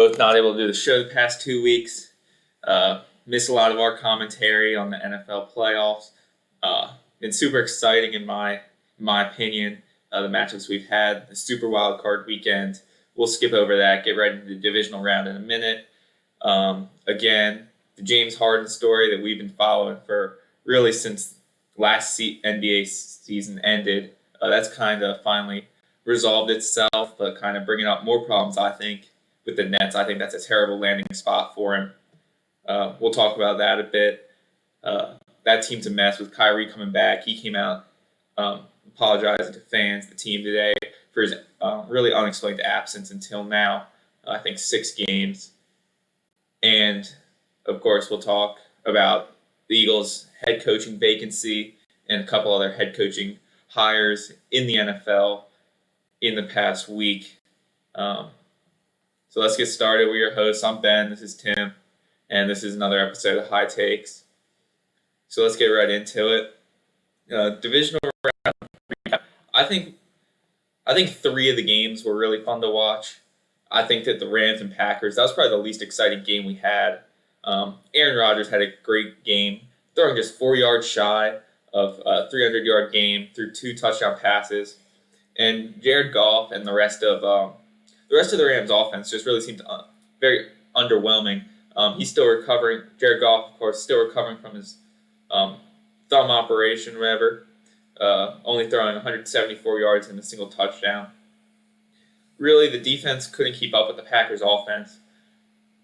Both not able to do the show the past 2 weeks. Missed a lot of our commentary on the NFL playoffs. Been super exciting in my opinion. The matchups we've had, the Super Wild Card weekend. We'll skip over that. Get right into the divisional round in a minute. Again, the James Harden story that we've been following for really since last NBA season ended. That's kind of finally resolved itself, but kind of bringing up more problems, I think, with the Nets. I think that's a terrible landing spot for him. We'll talk about that a bit. That team's a mess with Kyrie coming back. He came out apologizing to fans, the team today, for his really unexplained absence until now. I think 6 games. And, of course, we'll talk about the Eagles' head coaching vacancy and a couple other head coaching hires in the NFL in the past week. So let's get started. We're your hosts. I'm Ben. This is Tim. And this is another episode of High Takes. So let's get right into it. Divisional round. I think 3 of the games were really fun to watch. I think that the Rams and Packers, that was probably the least exciting game we had. Aaron Rodgers had a great game, throwing just 4 yards shy of a 300-yard game through 2 touchdown passes. And Jared Goff and the rest of the Rams offense just really seemed very underwhelming. He's still recovering. Jared Goff, of course, still recovering from his thumb operation, whatever. Only throwing 174 yards and a single touchdown. Really, the defense couldn't keep up with the Packers' offense.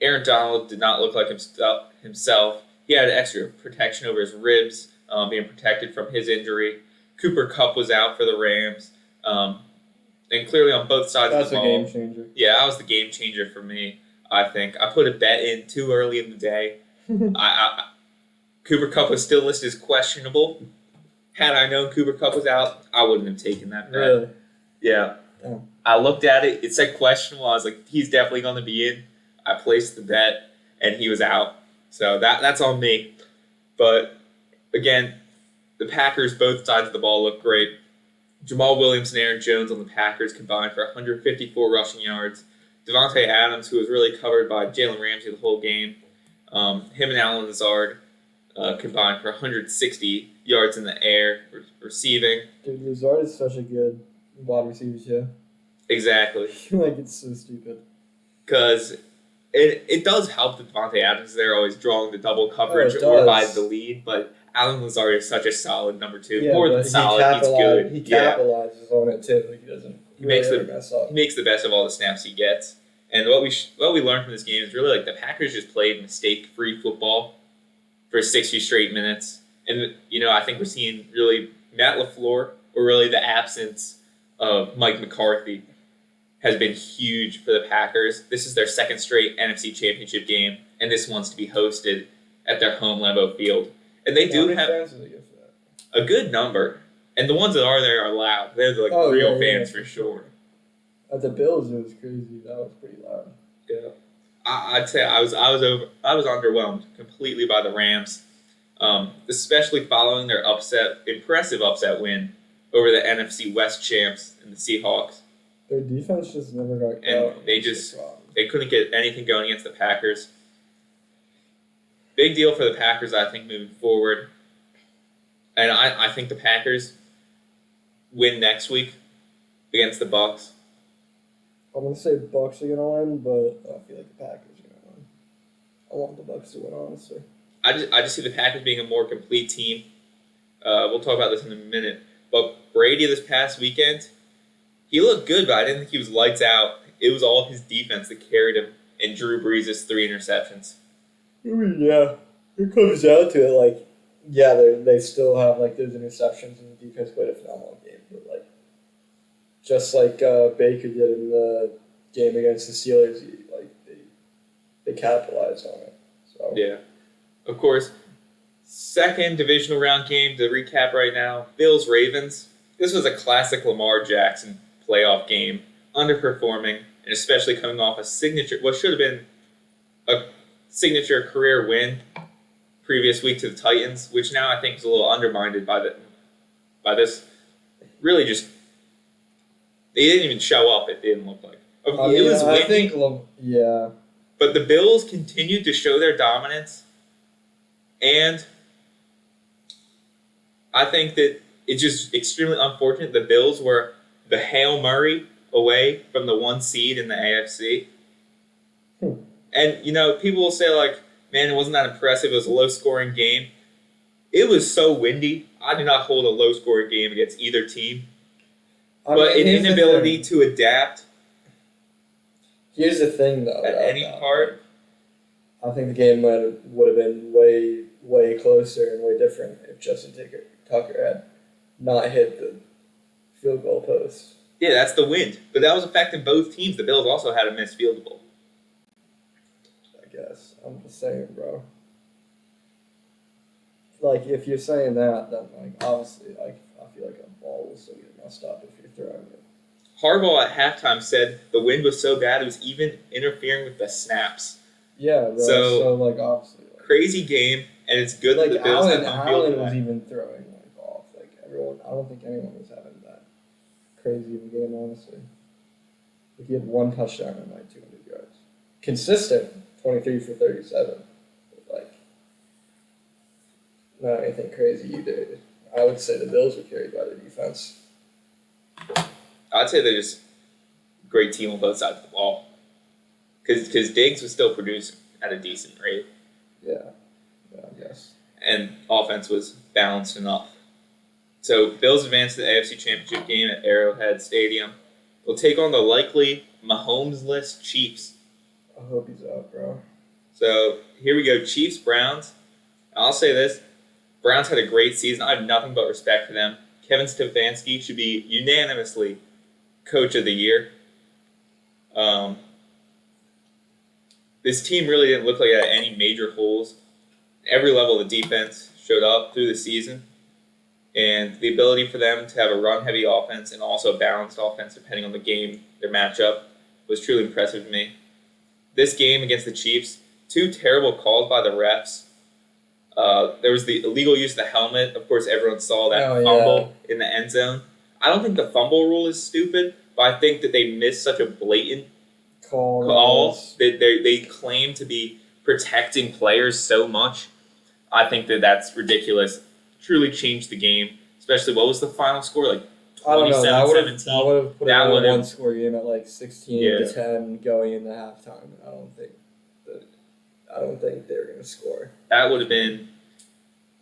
Aaron Donald did not look like himself. He had extra protection over his ribs, being protected from his injury. Cooper Kupp was out for the Rams. And clearly on both sides of the ball. That's a game changer. Yeah, that was the game changer for me, I think. I put a bet in too early in the day. Cooper Kupp was still listed as questionable. Had I known Cooper Kupp was out, I wouldn't have taken that bet. Really? Yeah. Damn. I looked at it. It said questionable. I was like, he's definitely going to be in. I placed the bet, and he was out. So that's on me. But, again, the Packers, both sides of the ball, look great. Jamal Williams and Aaron Jones on the Packers combined for 154 rushing yards. Devontae Adams, who was really covered by Jalen Ramsey the whole game. Him and Allen Lazard combined for 160 yards in the air receiving. Dude, Lazard is such a good wide receiver, too. Exactly. Like, it's so stupid. Because it does help that Devontae Adams is there, always drawing the double coverage it or does. by the lead, but Allen Lazard is such a solid number 2. Yeah, More than solid, he's good. He capitalizes on it, too. Like, he doesn't makes mess up. He makes the best of all the snaps he gets. And what we learned from this game is really like the Packers just played mistake-free football for 60 straight minutes. And, I think we're seeing really Matt LaFleur, or really the absence of Mike McCarthy, has been huge for the Packers. This is their 2nd straight NFC Championship game, and this one's to be hosted at their home Lambeau Field. And they do have a good number. And the ones that are there are loud. They're real fans for sure. At the Bills, it was crazy. That was pretty loud. Yeah, I'd say I was underwhelmed completely by the Rams, especially following their impressive upset win over the NFC West champs and the Seahawks. Their defense just never got and they couldn't get anything going against the Packers. Big deal for the Packers, I think, moving forward. And I think the Packers win next week against the Bucs. I'm going to say Bucs are going to win, but I feel like the Packers are going to win. I want the Bucs to win, honestly. I just see the Packers being a more complete team. We'll talk about this in a minute. But Brady this past weekend, he looked good, but I didn't think he was lights out. It was all his defense that carried him, and Drew Brees' 3 interceptions. I mean, yeah. It comes down to it, they still have, those interceptions, and the defense played a phenomenal game. But, just like Baker did in the game against the Steelers, they capitalized on it. So yeah. Of course, 2nd divisional round game to recap right now, Bills-Ravens. This was a classic Lamar Jackson playoff game, underperforming, and especially coming off what should have been a signature career win previous week to the Titans, which now I think is a little undermined by this. Really just, they didn't even show up, it didn't look like. It was windy. But the Bills continued to show their dominance, and I think that it's just extremely unfortunate. The Bills were the Hail Murray away from the 1 seed in the AFC. And, people will say, like, man, it wasn't that impressive. It was a low-scoring game. It was so windy. I do not hold a low-scoring game against either team. But an inability to adapt. Here's the thing, though. At any part. I think the game would have been way, way closer and way different if Justin Tucker had not hit the field goal post. Yeah, that's the wind. But that was affecting both teams. The Bills also had a missed field goal. I guess. I'm just saying, bro. Like, if you're saying that, then, like, obviously, like, I feel like a ball will still get messed up if you're throwing it. Harbaugh at halftime said the wind was so bad it was even interfering with the snaps. Yeah, bro. So like, obviously. Like, crazy game, and it's good that the Bills had home field. Allen was even throwing, like, off. Like, everyone, I don't think anyone was having that crazy of a game, honestly. Like, he had 1 touchdown and, like, 200 yards. Consistent, 23 for 37. But, like, not anything crazy either. I would say the Bills were carried by their defense. I'd say they're just a great team on both sides of the ball. Because Diggs was still producing at a decent rate. Yeah, I guess. And offense was balanced enough. So Bills advance to the AFC Championship game at Arrowhead Stadium. They'll take on the likely Mahomes-less Chiefs. I hope he's out, bro. So here we go, Chiefs-Browns. I'll say this. Browns had a great season. I have nothing but respect for them. Kevin Stefanski should be unanimously Coach of the Year. This team really didn't look like it had any major holes. Every level of the defense showed up through the season. And the ability for them to have a run-heavy offense and also a balanced offense depending on the game, their matchup, was truly impressive to me. This game against the Chiefs, 2 terrible calls by the refs. There was the illegal use of the helmet. Of course, everyone saw that fumble in the end zone. I don't think the fumble rule is stupid, but I think that they missed such a blatant call that they claim to be protecting players so much. I think that that's ridiculous. Truly changed the game. Especially, what was the final score? Like 27-17? That would have put it in a one-score game at like 16-10 going into halftime. I don't think they're going to score. That would have been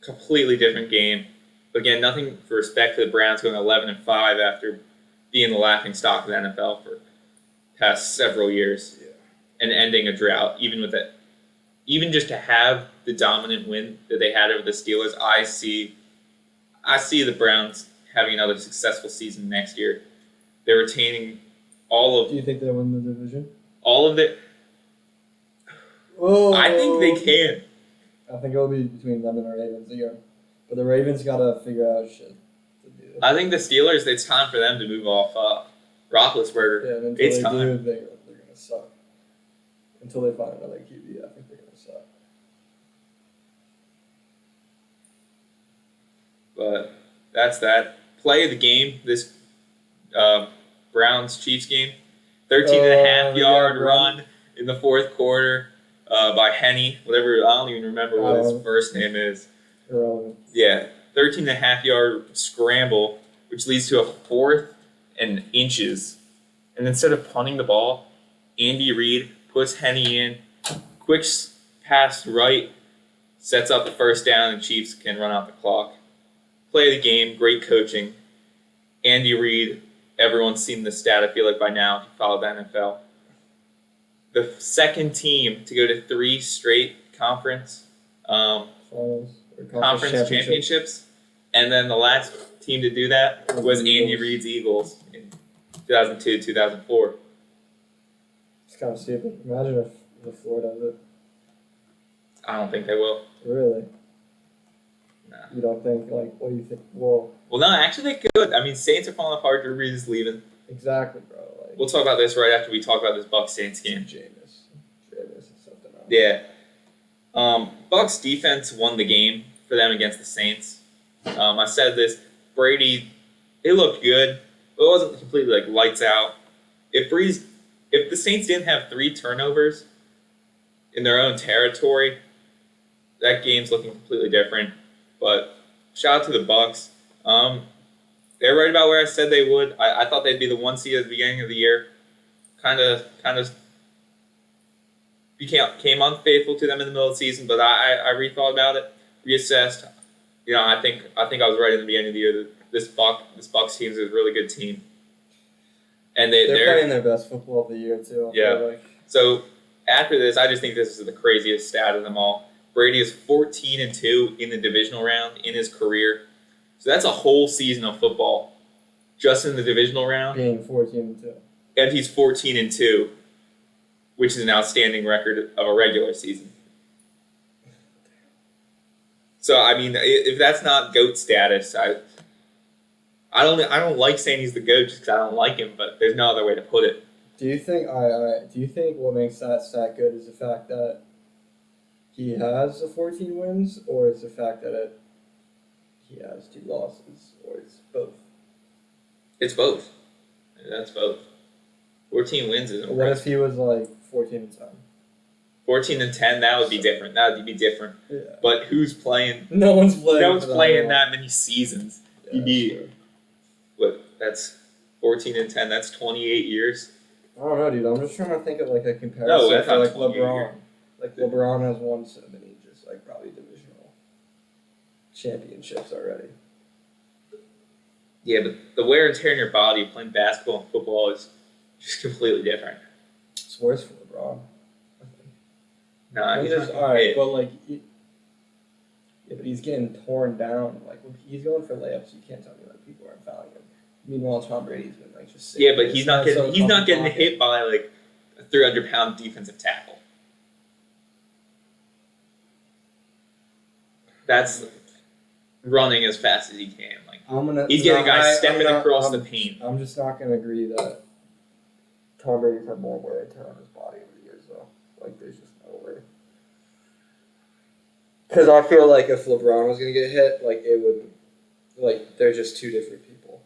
a completely different game. But again, nothing for respect to the Browns going 11-5 after being the laughingstock of the NFL for past several years and ending a drought. Even just to have the dominant win that they had over the Steelers, I see the Browns having another successful season next year. They're retaining all of. Do you think they win the division? All of it. I think they can. I think it'll be between them and the Ravens again. But the Ravens got to figure out shit to do. I think the Steelers, it's time for them to move off Roethlisberger. Yeah, and until it's they time. do, they're going to suck. Until they find another QB, I think they're going to suck. But that's that. Play of the game, this Browns-Chiefs game. 13.5-yard run in the fourth quarter by Henny. Whatever, I don't even remember what his first name is. Irrelevant. Yeah, 13.5-yard scramble, which leads to a 4th and inches. And instead of punting the ball, Andy Reid puts Henny in, quick pass right, sets up the first down, and Chiefs can run out the clock. Play of the game, great coaching. Andy Reid, everyone's seen the stat, I feel like by now, if you follow the NFL. The second team to go to 3 straight conference championships. And then the last team to do that was Andy Reid's Eagles in 2002, 2004. It's kind of stupid. Imagine if Florida does it. I don't think they will. Really? Nah. You don't think, like, what do you think? Well, no, actually they could. I mean, Saints are falling apart. Drew Brees is leaving. Exactly, bro. Like, we'll talk about this right after we talk about this Bucs-Saints game. Jameis is something else. Yeah. Bucs defense won the game for them against the Saints. I said this. Brady, it looked good, but it wasn't completely like lights out. If the Saints didn't have 3 turnovers, in their own territory, that game's looking completely different. But shout out to the Bucks. They're right about where I said they would. I thought they'd be the 1 seed at the beginning of the year. Kind of came unfaithful to them in the middle of the season, but I rethought about it, reassessed. I think I was right in the beginning of the year that this Bucks team is a really good team, and they're playing their best football of the year too. I feel like. So after this, I just think this is the craziest stat of them all. Brady is 14-2 in the divisional round in his career, so that's a whole season of football just in the divisional round. Being 14-2, and he's 14-2, which is an outstanding record of a regular season. So I mean, if that's not GOAT status, I don't like saying he's the GOAT just because I don't like him, but there's no other way to put it. Do you think what makes that stat good is the fact that he has the 14 wins, or is the fact that he has 2 losses, or it's both? It's both. That's both. 14 wins is impressive. What if he was like 14-10? 14-10, that would be different. That would be different. Yeah. But who's playing? No one's playing. That many seasons. Yeah, Sure. That's 14-10. That's 28 years. I don't know, dude. I'm just trying to think of like a comparison that's for not like 28 LeBron. years. Like LeBron has won so many, just like probably divisional championships already. Yeah, but the wear and tear in your body playing basketball and football is just completely different. It's worse for LeBron. No, he's not alright, but like, but he's getting torn down. Like when he's going for layups, you can't tell me like people aren't fouling him. Meanwhile, Tom Brady's been like just sitting. Yeah, but he's not getting hit by like a 300-pound defensive tackle. That's running as fast as he can. Like he's getting guys stepping across the paint. I'm just not gonna agree that Tom Brady's had more wear and tear on his body over the years, though. Like there's just no way. Because I feel like if LeBron was gonna get hit, like it would, like they're just two different people.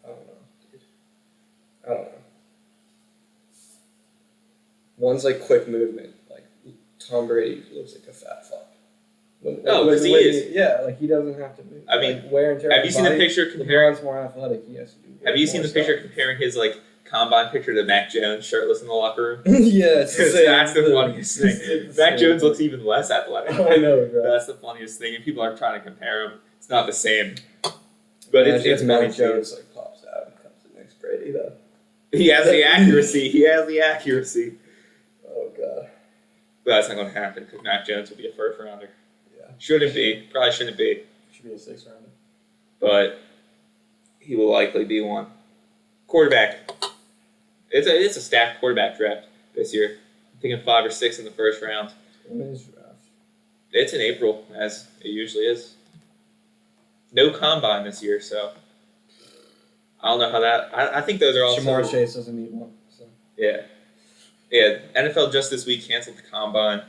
I don't know, dude. I don't know. One's like quick movement. Like Tom Brady looks like a fat fuck. Because he is. Yeah, like he doesn't have to move. I mean, like, wear and tear. Have you seen the picture comparing? LeBron's more athletic. He has to do. Have you seen the picture comparing his like combine picture to Mac Jones shirtless in the locker room? Yeah, it's the same. That's the funniest thing. Mac Jones looks even less athletic. I know, bro. That's the funniest thing, and people are trying to compare him. It's not the same. But it's Mac funny. Jones like pops out and comes to next Brady though. He has the accuracy. Oh god. But that's not going to happen because Mac Jones will be a first rounder. Yeah. Shouldn't be. Probably shouldn't be. Should be a 6th rounder. But he will likely be one. Quarterback. It's a stacked quarterback draft this year. I'm thinking 5 or 6 in the first round. When is draft? It's in April, as it usually is. No combine this year, so I don't know how that. I think those are also. Jamar Chase doesn't need one. So. Yeah. NFL just this week canceled the combine.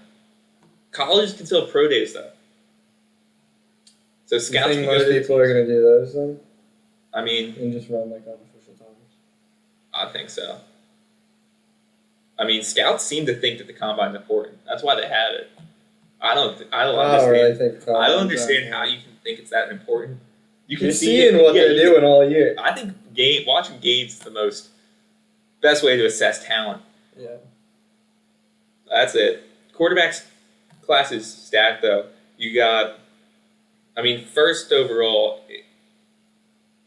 Colleges can still have pro days though. So scouts. You can think go most to people are gonna do those then? I mean, And just run like unofficial times. I think so. I mean, scouts seem to think that the combine's important. That's why they have it. I don't understand. Really think I don't understand how you can think it's that important. You can You're see seeing what they're doing all year. I think watching games is the best way to assess talent. Yeah. That's it. Quarterbacks class is stacked though. You got, first overall,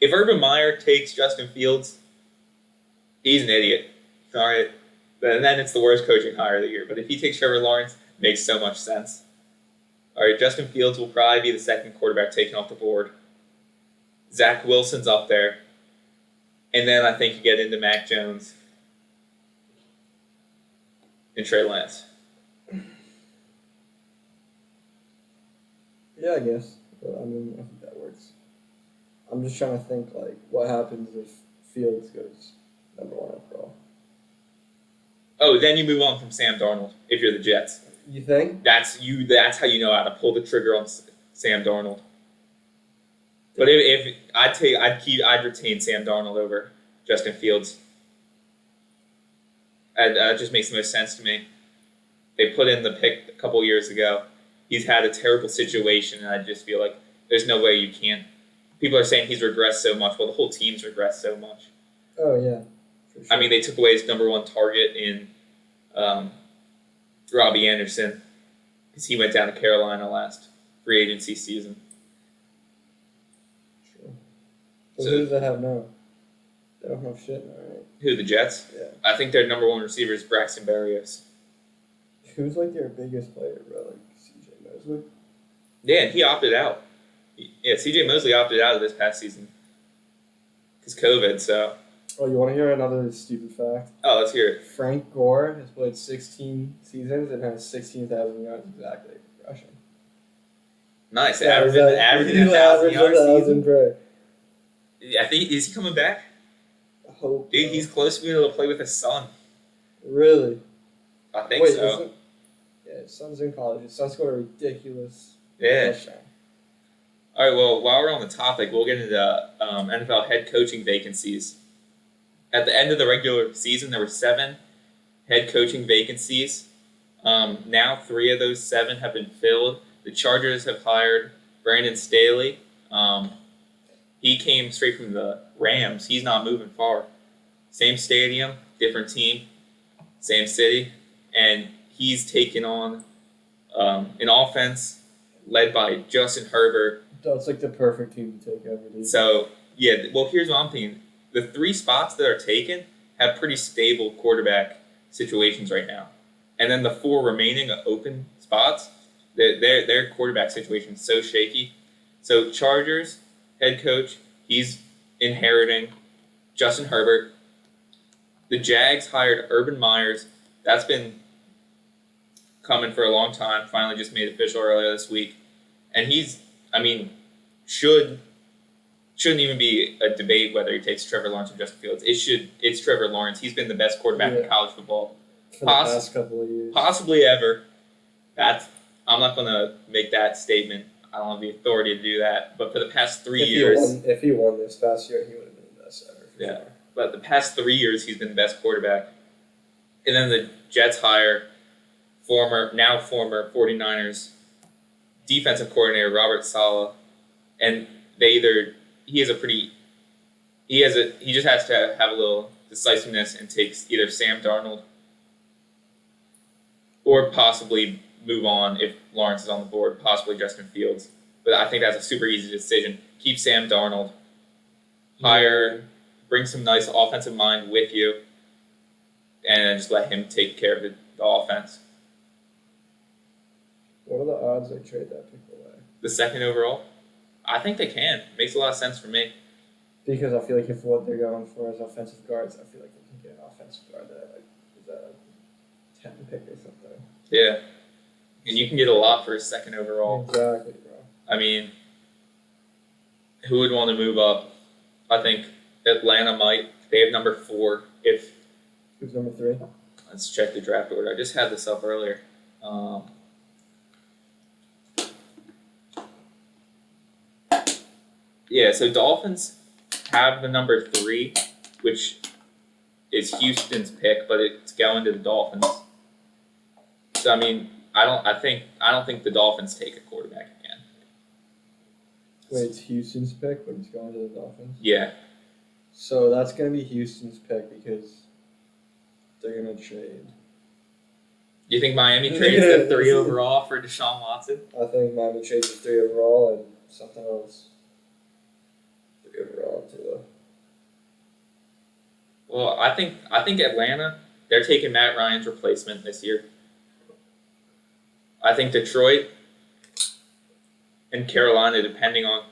if Urban Meyer takes Justin Fields, he's an idiot. All right. And then it's the worst coaching hire of the year. But if he takes Trevor Lawrence, it makes so much sense. All right, Justin Fields will probably be the second quarterback taken off the board. Zach Wilson's up there. And then I think you get into Mac Jones and Trey Lance. Yeah, I guess. But I think that works. I'm just trying to think like what happens if Fields goes number 1 overall. Oh, then you move on from Sam Darnold if you're the Jets. You think? That's how you know how to pull the trigger on Sam Darnold. But if I'd retain Sam Darnold over Justin Fields. That just makes the most sense to me. they put in the pick a couple years ago. He's had a terrible situation, and I just feel like there's no way you can't. People are saying he's regressed so much. Well, the whole team's regressed so much. Oh yeah. For sure. I mean, they took away his number one target in Robbie Anderson because he went down to Carolina last free agency season. Sure. So who does they have now? They don't have shit now, right? Who, the Jets? Yeah. I think their number one receiver is Braxton Berrios. Who's like their biggest player, bro? Like CJ Mosley? Yeah, and he opted out. Yeah, CJ Mosley opted out of this past season because COVID. So. Oh, you want to hear another stupid fact? Oh, let's hear it. Frank Gore has played 16 seasons and has 16,000 yards exactly rushing. Nice, Yeah, averaging 1,000 yards a season. per. Yeah, I think is he coming back? I hope. Dude, he's close to being able to play with his son. Really? I think Wait, so. Yeah, his son's in college. His son scored a ridiculous Yeah. touchdown. All right. Well, while we're on the topic, we'll get into NFL head coaching vacancies. At the end of the regular season, there were 7 head coaching vacancies. Now 3 of those 7 have been filled. The Chargers have hired Brandon Staley. He came straight from the Rams. He's not moving far. Same stadium, different team, same city, and he's taken on an offense led by Justin Herbert. That's like the perfect team to take over, dude. So, yeah, well, here's what I'm thinking. The 3 spots that are taken have pretty stable quarterback situations right now. And then the 4 remaining open spots, their quarterback situation is so shaky. So Chargers head coach, he's inheriting Justin Herbert. The Jags hired Urban Myers. That's been coming for a long time. Finally just made official earlier this week. And he's, shouldn't even be a debate whether he takes Trevor Lawrence or Justin Fields. It's Trevor Lawrence. He's been the best quarterback in college football. For the past couple of years. Possibly ever. I'm not going to make that statement. I don't have the authority to do that. But for the past 3 years... If he won this past year, he would have been the best ever. Yeah. Sure. But the past 3 years, he's been the best quarterback. And then the Jets hire former 49ers defensive coordinator Robert Saleh. And he just has to have a little decisiveness and takes either Sam Darnold or possibly move on if Lawrence is on the board, possibly Justin Fields. But I think that's a super easy decision. Keep Sam Darnold. Bring some nice offensive mind with you, and just let him take care of the offense. What are the odds they trade that pick away? The 2nd overall, I think they can. Makes a lot of sense for me. Because I feel like if what they're going for is offensive guards, I feel like they can get an offensive guard is that 10 pick or something. Yeah. And you can get a lot for a 2nd overall. Exactly, bro. I mean, who would want to move up? I think Atlanta might. They have number 4. Who's number 3? Let's check the draft order. I just had this up earlier. Yeah, so Dolphins have the number 3, which is Houston's pick, but it's going to the Dolphins. So I don't think the Dolphins take a quarterback again. Wait, it's Houston's pick, but it's going to the Dolphins? Yeah. So that's going to be Houston's pick because they're going to trade. Do you think Miami trades the 3 overall for Deshaun Watson? I think Miami trades the 3 overall and something else. 3 overall too. Well, I think Atlanta, they're taking Matt Ryan's replacement this year. I think Detroit and Carolina, depending on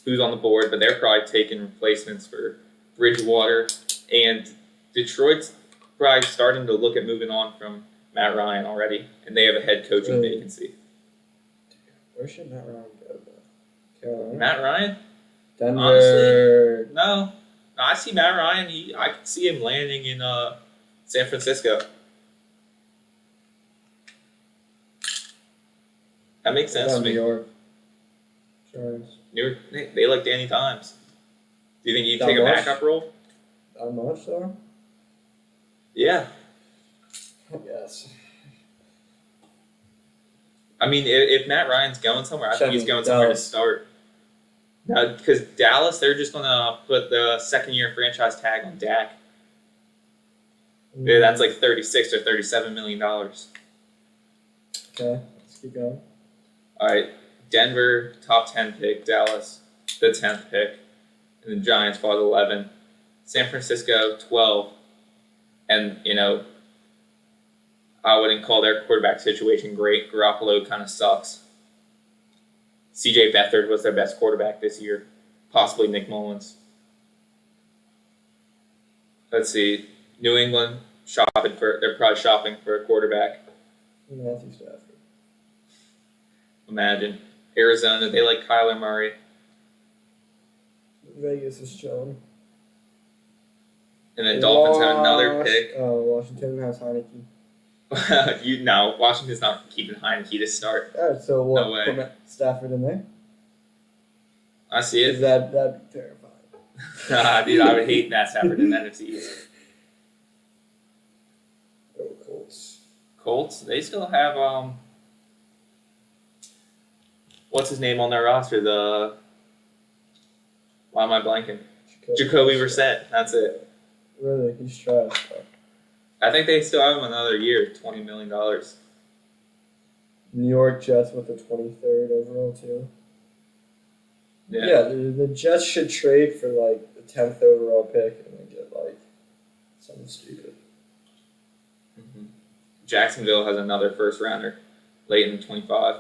who's on the board, but they're probably taking replacements for Bridgewater. And Detroit's probably starting to look at moving on from Matt Ryan already, and they have a head coaching vacancy. Where should Matt Ryan go, though? Carolina? Matt Ryan? Denver. Honestly, no. I see Matt Ryan. I can see him landing in San Francisco. That makes sense to me. New York. Giants. New York, they like Danny Times. Do you think you'd That take a much? backup role? How much, though? Yeah. I guess. I mean, if Matt Ryan's going somewhere, I think he's going somewhere to start. Because Dallas, they're just going to put the second-year franchise tag on Dak. Yeah, that's like $36 or $37 million. Okay, let's keep going. All right, Denver, top 10 pick. Dallas, the 10th pick. And the Giants fall at 11. San Francisco, 12. And, I wouldn't call their quarterback situation great. Garoppolo kind of sucks. C.J. Beathard was their best quarterback this year. Possibly Nick Mullins. Let's see. New England, they're probably shopping for a quarterback. Matthew Stafford. Imagine. Arizona, they like Kyler Murray. Vegas is chilling. And then Dolphins have another pick. Washington has Heineke. Washington's not keeping Heineke to start. All right, so No way. Put Stafford in there? I see it. That'd be terrifying. Dude, I would hate Matt Stafford in the NFC East. Oh, Colts. Colts, they still have what's his name on their roster? Why am I blanking? Jacoby Brissett. That's it. Really, he's trash. Bro. I think they still have him another year, $20 million. New York Jets with the 23rd overall too. Yeah, the Jets should trade for like the 10th overall pick and then get like something stupid. Mm-hmm. Jacksonville has another first rounder late in 25.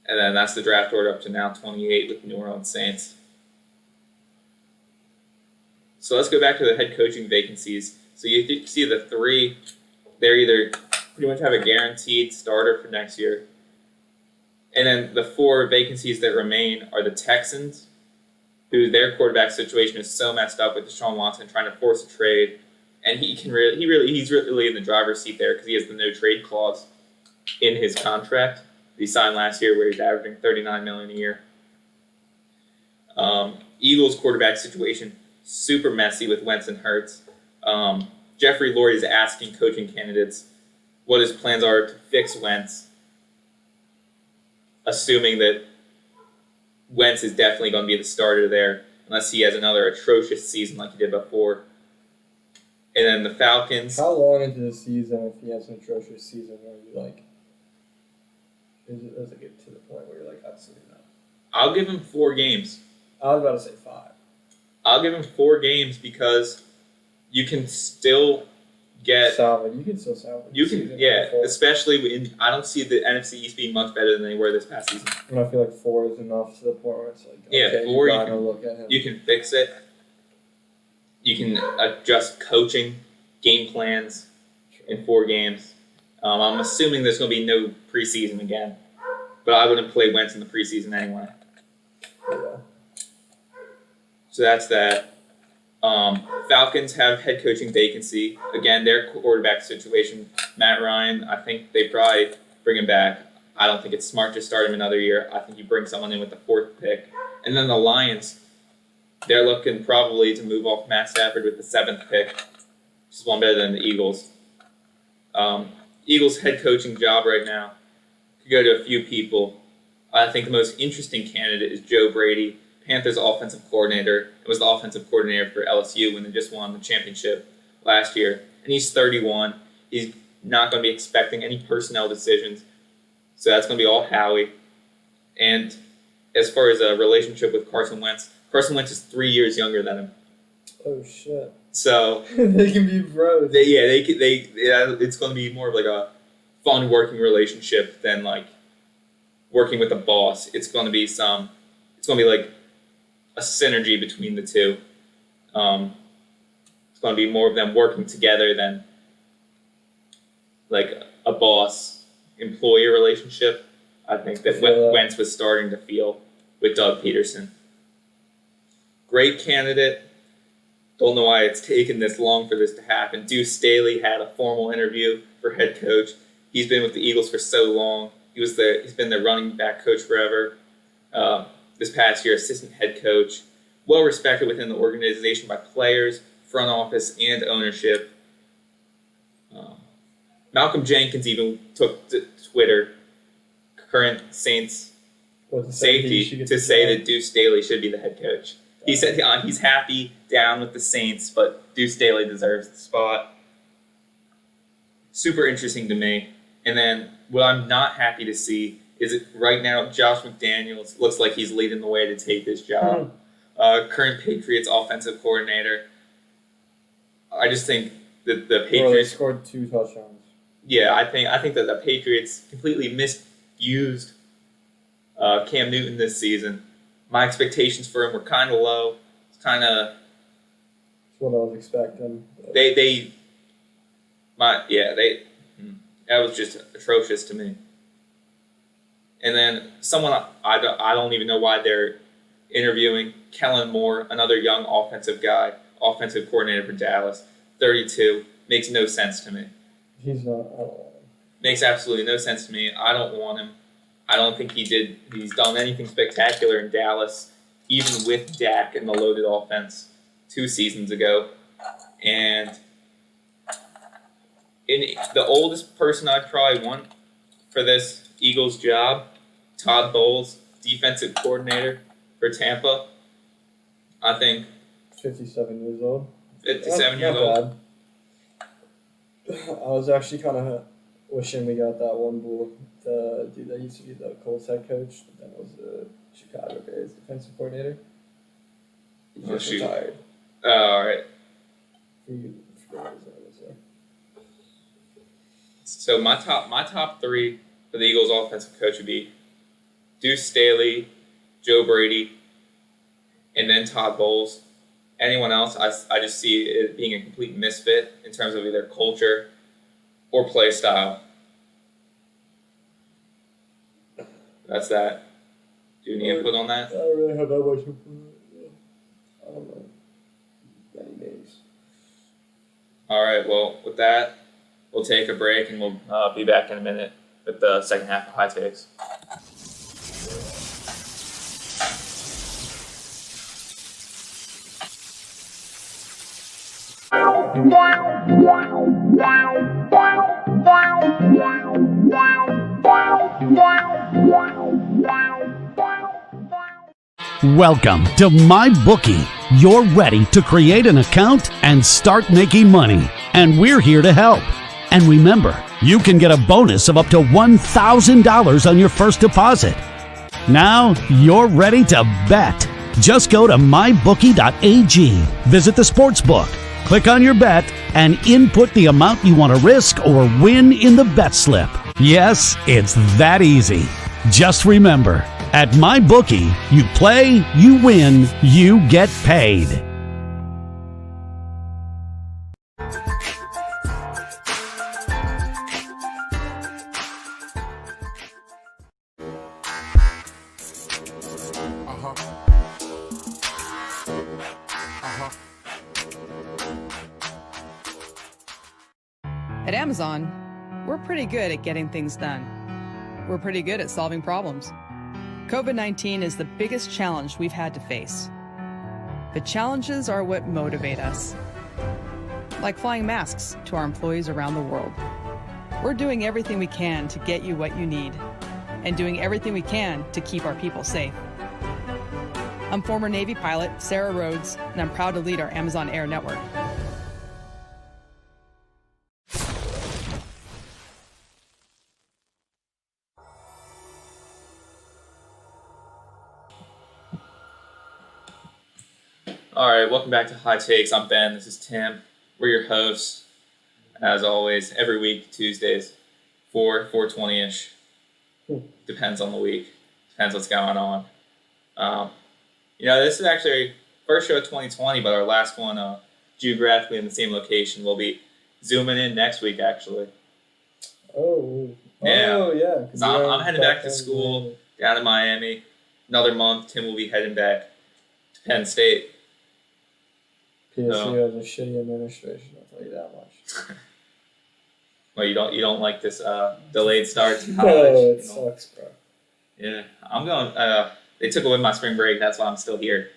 And then that's the draft order up to now 28 with New Orleans Saints. So let's go back to the head coaching vacancies. So you see the three, they're either pretty much have a guaranteed starter for next year. And then the four vacancies that remain are the Texans, who their quarterback situation is so messed up with Deshaun Watson trying to force a trade. And he's really in the driver's seat there because he has the no trade clause in his contract he signed last year where he's averaging $39 million a year. Eagles quarterback situation, super messy with Wentz and Hurts. Jeffrey Lurie is asking coaching candidates what his plans are to fix Wentz, assuming that Wentz is definitely going to be the starter there, unless he has another atrocious season like he did before. And then the Falcons. How long into the season, if he has an atrocious season, are you like, does it get to the point where you're like, absolutely not? I'll give him 4 games. I was about to say 5. I'll give him 4 games because you can still get salvage. You can still salvage. You can, especially in. I don't see the NFC East being much better than they were this past season. And I feel like 4 is enough to the point where it's like, okay, 4 you can fix it. You can adjust coaching, game plans in 4 games. I'm assuming there's going to be no preseason again, but I wouldn't play Wentz in the preseason anyway. Yeah. So that's that. Falcons have head coaching vacancy. Again, their quarterback situation, Matt Ryan, I think they probably bring him back. I don't think it's smart to start him another year. I think you bring someone in with the 4th pick. And then the Lions, they're looking probably to move off Matt Stafford with the 7th pick, which is one better than the Eagles. Eagles' head coaching job right now could go to a few people. I think the most interesting candidate is Joe Brady, Panthers' offensive coordinator. It was the offensive coordinator for LSU when they just won the championship last year. And he's 31. He's not going to be expecting any personnel decisions. So that's going to be all Howie. And as far as a relationship with Carson Wentz is 3 years younger than him. Oh, shit. So they can be bros. It's going to be more of like a fun working relationship than like working with a boss. It's going to be like a synergy between the two. It's going to be more of them working together than like a boss-employee relationship. I think that Wentz was starting to feel with Doug Peterson. Great candidate. Don't know why it's taken this long for this to happen. Deuce Staley had a formal interview for head coach. He's been with the Eagles for so long. He's been the running back coach forever. This past year, assistant head coach. Well respected within the organization by players, front office, and ownership. Malcolm Jenkins even took to Twitter current Saints What, the safety to say that Deuce Staley should be the head coach. He said he's happy down with the Saints, but Deuce Staley deserves the spot. Super interesting to me. And then what I'm not happy to see is it right now Josh McDaniels looks like he's leading the way to take this job. Current Patriots offensive coordinator. I just think that the Patriots scored 2 touchdowns. Yeah, I think that the Patriots completely misused Cam Newton this season. My expectations for him were kind of low. It's kind of That's what I was expecting. that was just atrocious to me. And then someone I don't even know why they're interviewing Kellen Moore, another young offensive coordinator for Dallas, 32, makes no sense to me. He's not. I don't want him. Makes absolutely no sense to me. I don't want him. I don't think he's done anything spectacular in Dallas, even with Dak and the loaded offense 2 seasons ago. And the oldest person I'd probably want for this Eagles job, Todd Bowles, defensive coordinator for Tampa. I think 57 years old. 57 years Not old. bad. I was actually kind of wishing we got that one bull, the dude that used to be the Colts head coach, but then was the Chicago Bears defensive coordinator. He just retired. Oh, all right. So my top 3 for the Eagles offensive coach would be Deuce Staley, Joe Brady, and then Todd Bowles. Anyone else, I just see it being a complete misfit in terms of either culture or play style. That's that. Do you have any input on that? I don't really have that much input. I don't know. Many names. All right, well, with that, we'll take a break and we'll be back in a minute with the second half of High Takes. Welcome to MyBookie. You're ready to create an account and start making money, and we're here to help. And remember, you can get a bonus of up to $1,000 on your first deposit. Now you're ready to bet. Just go to mybookie.ag, visit the sportsbook, click on your bet, and input the amount you want to risk or win in the bet slip. Yes, it's that easy. Just remember, at MyBookie, you play, you win, you get paid. At Amazon, we're pretty good at getting things done. We're pretty good at solving problems. COVID-19 is the biggest challenge we've had to face. But challenges are what motivate us. Like flying masks to our employees around the world. We're doing everything we can to get you what you need, and doing everything we can to keep our people safe. I'm former Navy pilot Sarah Rhodes, and I'm proud to lead our Amazon Air network. All right, welcome back to High Takes. I'm Ben. This is Tim. We're your hosts, as always, every week, Tuesdays, 4:20-ish. Depends on the week. Depends what's going on. This is actually first show of 2020, but our last one geographically in the same location. We'll be zooming in next week, actually. Yeah. Because I'm heading back to school down in Miami. Another month, Tim will be heading back to Penn State. PSU has a shitty administration, I'll tell you that much. Well, you don't like this delayed start to college? No, it sucks, bro. Yeah, I'm going. They took away my spring break. That's why I'm still here.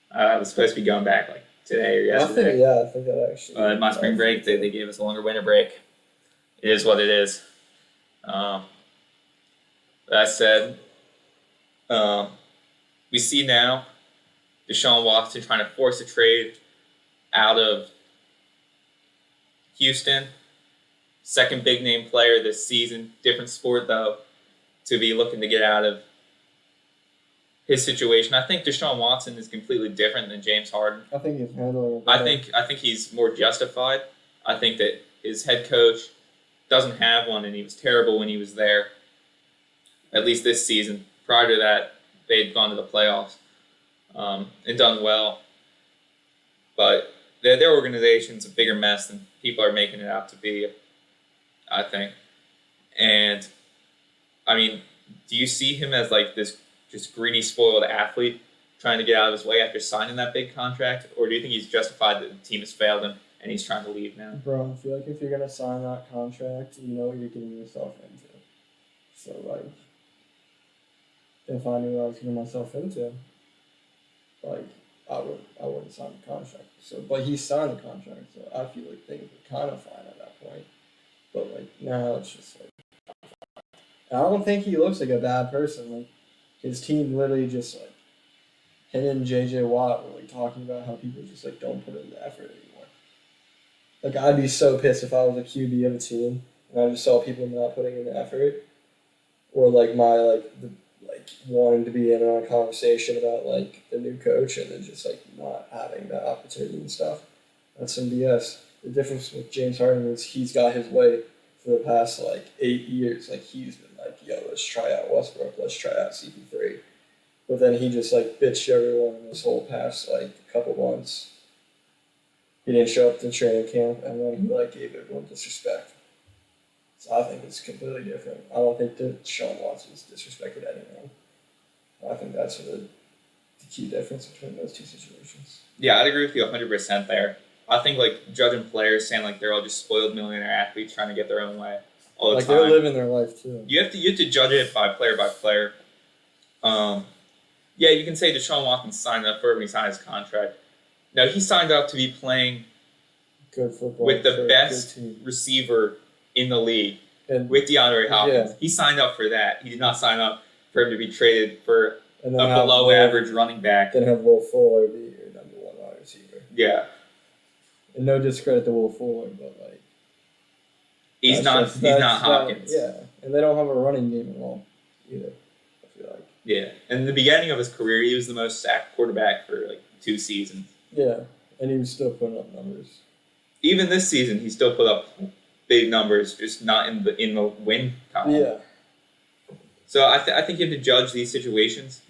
I was supposed to be going back like today or yesterday. I think that actually. My spring break, they gave us a longer winter break. It is what it is. That said, we see now Deshaun Watson trying to force a trade out of Houston. Second big name player this season. Different sport though, to be looking to get out of his situation. I think Deshaun Watson is completely different than James Harden. I think he's handling it I better. think he's more justified. I think that his head coach doesn't have one, and he was terrible when he was there. At least this season. Prior to that, they'd gone to the playoffs and done well. But their organization's a bigger mess than people are making it out to be, I think. And, I mean, do you see him as like this just greedy, spoiled athlete trying to get out of his way after signing that big contract? Or do you think he's justified that the team has failed him and he's trying to leave now? Bro, I feel like if you're going to sign that contract, you know what you're getting yourself into. So, like, if I knew what I was getting myself into, like, I wouldn't sign the contract. So, but he signed the contract, so I feel like things were kind of fine at that point. But, like, now it's just, like, I don't think he looks like a bad person. Like, his team literally just, like, him and J.J. Watt were, like, talking about how people just, like, don't put in the effort anymore. Like, I'd be so pissed if I was a QB of a team and I just saw people not putting in the effort. Or, like, wanting to be in on a conversation about, like, the new coach and then just, like, not having that opportunity and stuff. That's some BS. The difference with James Harden is he's got his way for the past, like, 8 years. Like, he's been like, yo, let's try out Westbrook, let's try out CP3. But then he just, like, bitched everyone in this whole past, like, couple months. He didn't show up to training camp, and then he, like, gave everyone disrespect. So I think it's completely different. I don't think that Deshaun Watson's disrespected anyone. I think that's the key difference between those two situations. Yeah, I'd agree with you 100% there. I think, like, judging players saying, like, they're all just spoiled millionaire athletes trying to get their own way all the like, time. they're living their life, too. You have to judge it by player. Yeah, you can say Deshaun Watson signed up for it when he signed his contract. No, he signed up to be playing Good football with for the a best good team. receiver in the league, And, with DeAndre Hopkins. Yeah. He signed up for that. He did not sign up for him to be traded for and a then have below-average running back. Then have Will Fuller be your number one wide receiver. Yeah. And no discredit to Will Fuller, but, like... He's not Hopkins. Yeah, and they don't have a running game at all, either, I feel like. Yeah. In the beginning of his career, he was the most sacked quarterback for, like, 2 seasons. Yeah, and he was still putting up numbers. Even this season, he still put up big numbers, just not in the win column. Yeah. So I think you have to judge these situations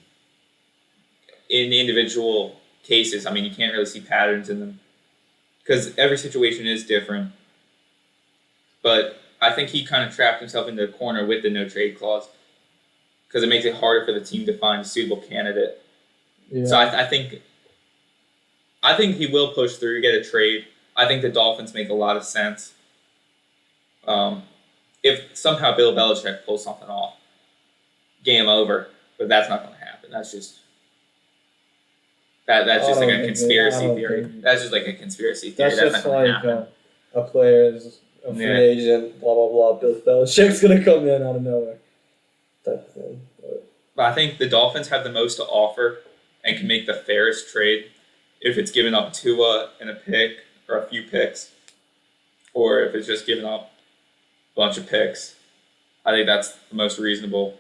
in individual cases. I mean, you can't really see patterns in them because every situation is different. But I think he kind of trapped himself into a corner with the no trade clause because it makes it harder for the team to find a suitable candidate. Yeah. So I think he will push through, get a trade. I think the Dolphins make a lot of sense. If somehow Bill Belichick pulls something off, game over. But that's not going to happen. That's just that's just like a conspiracy theory. That's just like a conspiracy theory. That's not just gonna like happen. a player is a free agent, blah, blah, blah. Bill Belichick's going to come in out of nowhere. Type of thing. But I think the Dolphins have the most to offer and can make the fairest trade if it's giving up Tua and a pick or a few picks, or if it's just giving up a bunch of picks. I think that's the most reasonable.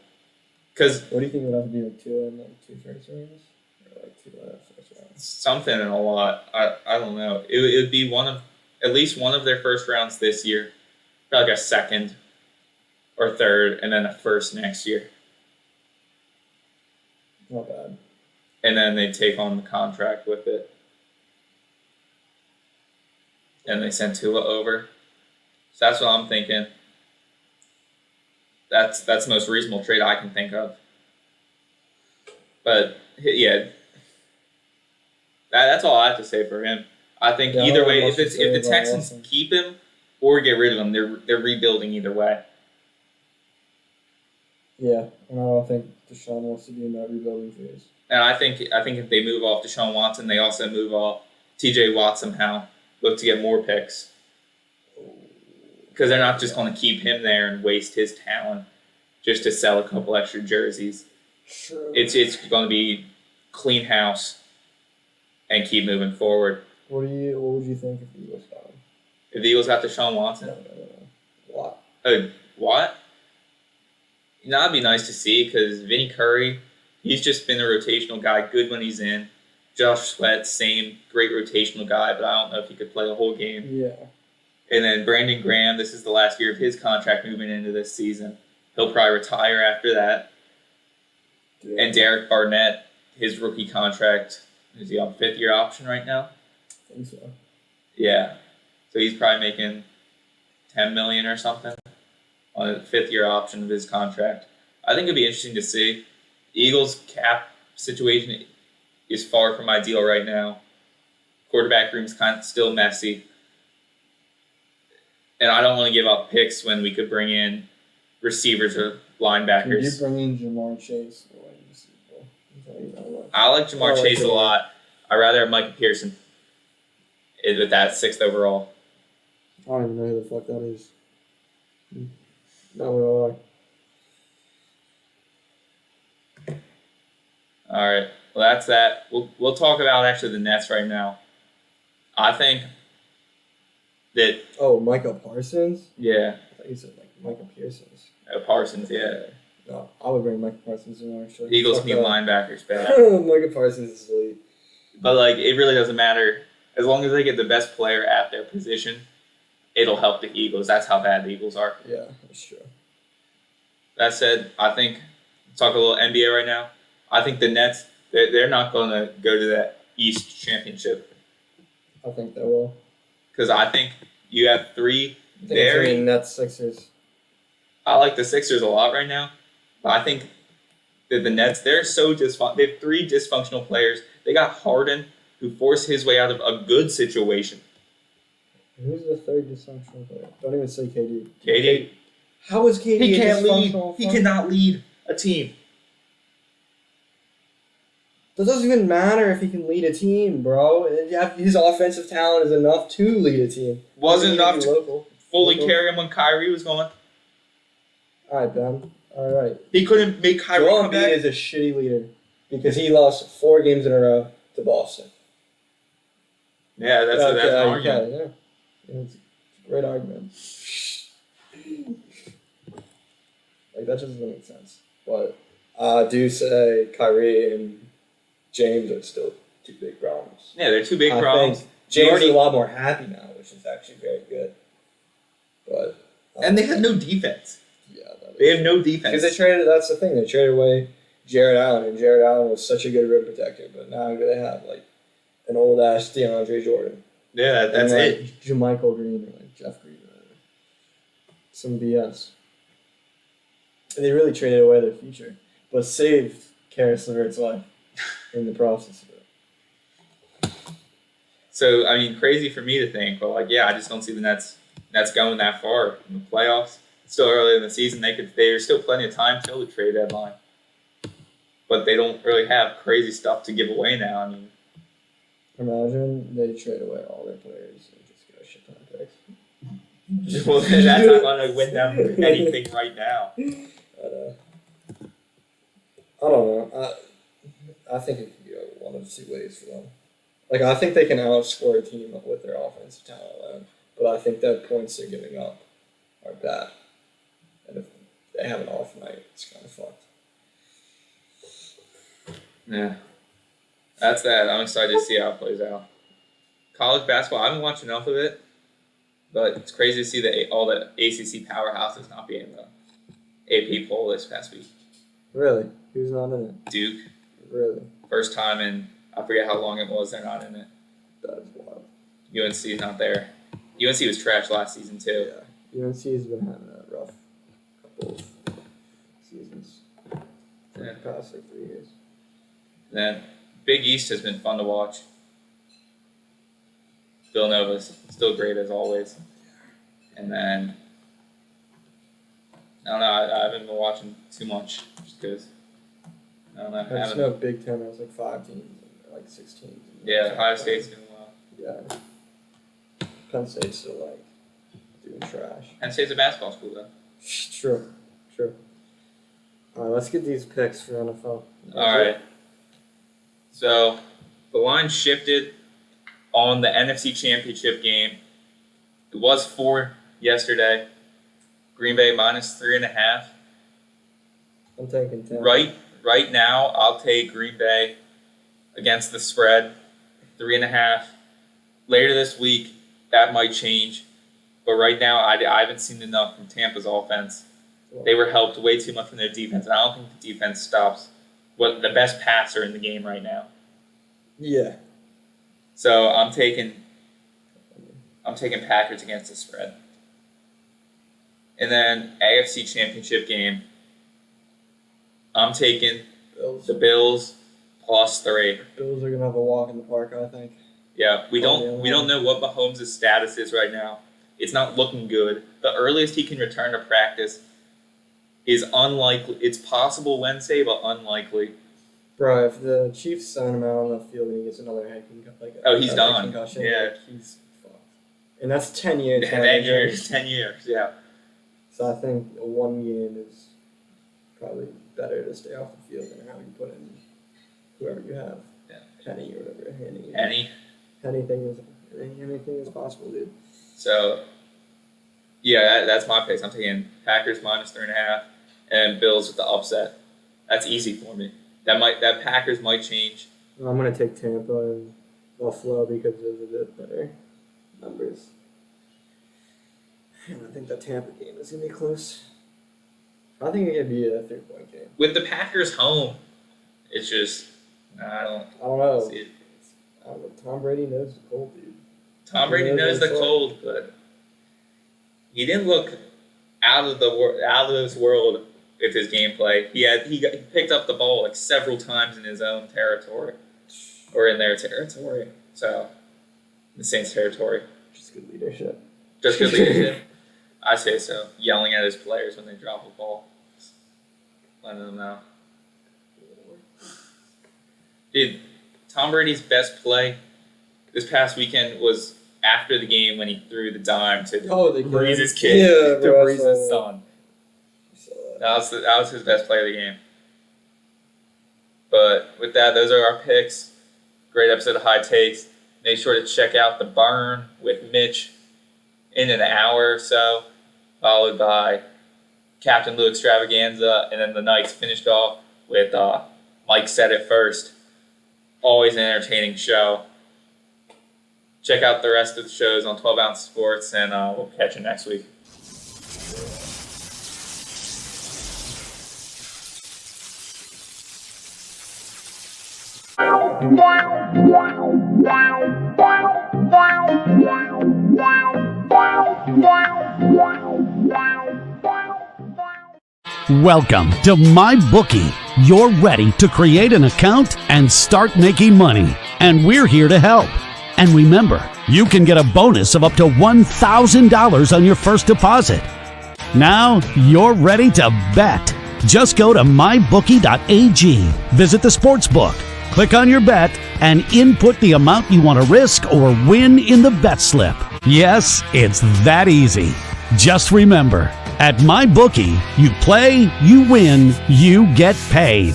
Because what do you think would have to be like 2 and like 2 first rounds? Or like 2 first rounds? something and a lot. I don't know. It would be at least one of their first rounds this year, probably like a second or third, and then a first next year. Not bad. And then they take on the contract with it. And they send Tua over. So that's what I'm thinking. That's the most reasonable trade I can think of. But yeah, that's all I have to say for him. I think either way, if the Texans keep him or get rid of him, they're rebuilding either way. Yeah, and I don't think Deshaun wants to be in that rebuilding phase. And I think if they move off Deshaun Watson, they also move off T.J. Watt somehow. Look to get more picks. Because they're not just going to keep him there and waste his talent just to sell a couple extra jerseys. Sure. It's going to be clean house and keep moving forward. What would you think if the Eagles got him? If the Eagles got Deshaun Watson, No. What? what? That'd be nice to see because Vinny Curry, he's just been a rotational guy, good when he's in. Josh Sweat, same great rotational guy, but I don't know if he could play the whole game. Yeah. And then Brandon Graham, this is the last year of his contract moving into this season. He'll probably retire after that. Yeah. And Derek Barnett, his rookie contract, is he on 5th-year option right now? I think so. Yeah. So he's probably making $10 million or something on a 5th-year option of his contract. I think it'd be interesting to see. The Eagles' cap situation is far from ideal right now. Quarterback room's kind of still messy. And I don't want to give up picks when we could bring in receivers or linebackers. Could you bring in Jamar Chase to win the Super Bowl? I like Jamar I like Chase a Jamar. lot. I'd rather have Micah Pearson with that 6th overall. I don't even know who the fuck that is. Not gonna lie. All right. Well, that's that. We'll talk about actually the Nets right now. I think that Oh, Micah Parsons? yeah, I thought you said like Micah Pearsons. Parsons. Yeah, No, I would bring Micah Parsons in actually. Eagles Fuck need that. linebackers bad, Micah Parsons is elite. but like it really doesn't matter as long as they get the best player at their position. It'll help the Eagles. That's how bad the Eagles are. Yeah, that's true. That said, I think talk a little NBA right now. I think the Nets they're not going to go to that East Championship I think they will. because I think you have 3 I think it's very. gonna be Nets Sixers. I like the Sixers a lot right now, but I think that the Nets they're so dysfunctional. They have 3 dysfunctional players. They got Harden who forced his way out of a good situation. Who's the third dysfunctional player? Don't even say KD. KD. How is KD He a can't lead. dysfunctional He fuck- cannot lead a team. That doesn't even matter if he can lead a team, bro. His offensive talent is enough to lead a team. Wasn't Doesn't enough need to be local. fully Local. carry him when Kyrie was going. All right, Ben. All right. He couldn't make Kyrie Joel come Embiid back. is a shitty leader because he lost 4 games in a row to Boston. Yeah, that's an argument. yeah. It's a great argument. Like that just doesn't make sense. But I do say Kyrie and James are still 2 big problems. Yeah, they're 2 big I problems. think James already- is a lot more happy now, which is actually very good. But And they have no defense. yeah, that They is have no because defense. they traded. That's the thing. They traded away Jared Allen, and Jared Allen was such a good rim protector. But now they have like an old ass DeAndre Jordan. Yeah, that's and, it. like, Jermichael Green or like Jeff Green or whatever. Some BS. And they really traded away their future, but saved Karis LeVert's life in the process of it. So I mean, crazy for me to think, but like, yeah, I just don't see the Nets going that far in the playoffs. It's still early in the season. There's still plenty of time till the trade deadline, but they don't really have crazy stuff to give away now. I mean, Imagine they trade away all their players and just get a shit ton of picks. well, that's not going to win them anything right now. But, I don't know. I think it could go one of 2 ways for them. Like, I think they can outscore a team with their offensive talent alone, but I think that points they're giving up are bad. And if they have an off night, it's kind of fucked. Yeah, that's that. I'm excited to see how it plays out. College basketball, I haven't watched enough of it, but it's crazy to see all the ACC powerhouses not being in the AP poll this past week. Really? Who's not in it? Duke, Really? first time in I forget how long it was they're not in it. That is wild. UNC's not there. UNC was trash last season too. Yeah. UNC has been having a rough couple of seasons for Yeah. the past like 3 years. Then Big East has been fun to watch. Villanova's still great as always. And then I don't know. I haven't been watching too much just because I don't know. I There's haven't. no Big Ten. There's like 5 teams and like 6 teams. Yeah, Ohio State's doing well. Yeah. Penn State's still like doing trash. Penn State's a basketball school though. True. let's get these picks for NFL. All right. So the line shifted on the NFC Championship game. It was 4 yesterday. Green Bay -3.5. I'm taking 10. Right now, I'll take Green Bay against the spread, 3.5. Later this week, that might change. But right now, I haven't seen enough from Tampa's offense. They were helped way too much from their defense. And I don't think the defense stops the best passer in the game right now. Yeah. So I'm taking Packers against the spread. And then AFC Championship game, I'm taking Bills. the Bills +3. Bills are gonna have a walk in the park, I think. Yeah, we don't know what Mahomes' status is right now. It's not looking good. The earliest he can return to practice is unlikely. It's possible Wednesday, but unlikely. Bro, if the Chiefs sign him out on the field and he gets another head concussion, He's done. Yeah, he's fucked. And that's 10 years. 10 years. Yeah. So I think a 1 game is probably better to stay off the field than how you put in whoever you have. Yeah. Penny or whatever. Anything is possible, dude. So, yeah, that's my picks. I'm taking Packers -3.5 and Bills with the upset. That's easy for me. That Packers might change. I'm gonna take Tampa and Buffalo because those are the better numbers. And I think the Tampa game is gonna be close. I think it could be a 3-point game. With the Packers home, it's just I don't know. see it. I don't know. Tom Brady knows the cold, dude. Tom Brady knows the cold, but he didn't look out of this world with his gameplay. He picked up the ball like several times in his own territory, or in their territory. So, the Saints' territory. Just good leadership. Just good leadership. I say so. Yelling at his players when they drop a ball, just letting them know. Dude, Tom Brady's best play this past weekend was after the game when he threw the dime to Breeze's kid, to Breeze's son. That was his best play of the game. But with that, those are our picks. Great episode of High Takes. Make sure to check out The Burn with Mitch in an hour or so, followed by Captain Lou Extravaganza, and then the Knights finished off with Mike Said It First. Always an entertaining show. Check out the rest of the shows on 12 Ounce Sports, and we'll catch you next week. Welcome to MyBookie. You're ready to create an account and start making money, and we're here to help. And remember, you can get a bonus of up to $1,000 on your first deposit. Now you're ready to bet. Just go to mybookie.ag, visit the sportsbook, click on your bet, and input the amount you want to risk or win in the bet slip. Yes, it's that easy. Just remember, at MyBookie, you play, you win, you get paid.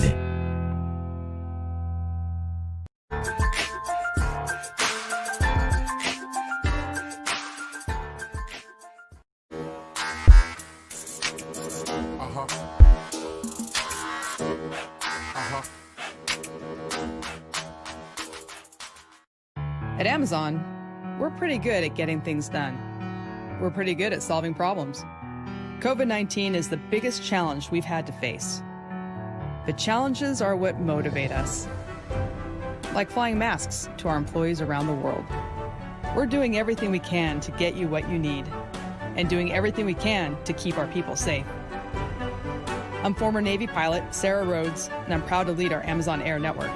At Amazon, we're pretty good at getting things done. We're pretty good at solving problems. COVID-19 is the biggest challenge we've had to face. The challenges are what motivate us. Like flying masks to our employees around the world. We're doing everything we can to get you what you need, and doing everything we can to keep our people safe. I'm former Navy pilot Sarah Rhodes, and I'm proud to lead our Amazon Air network.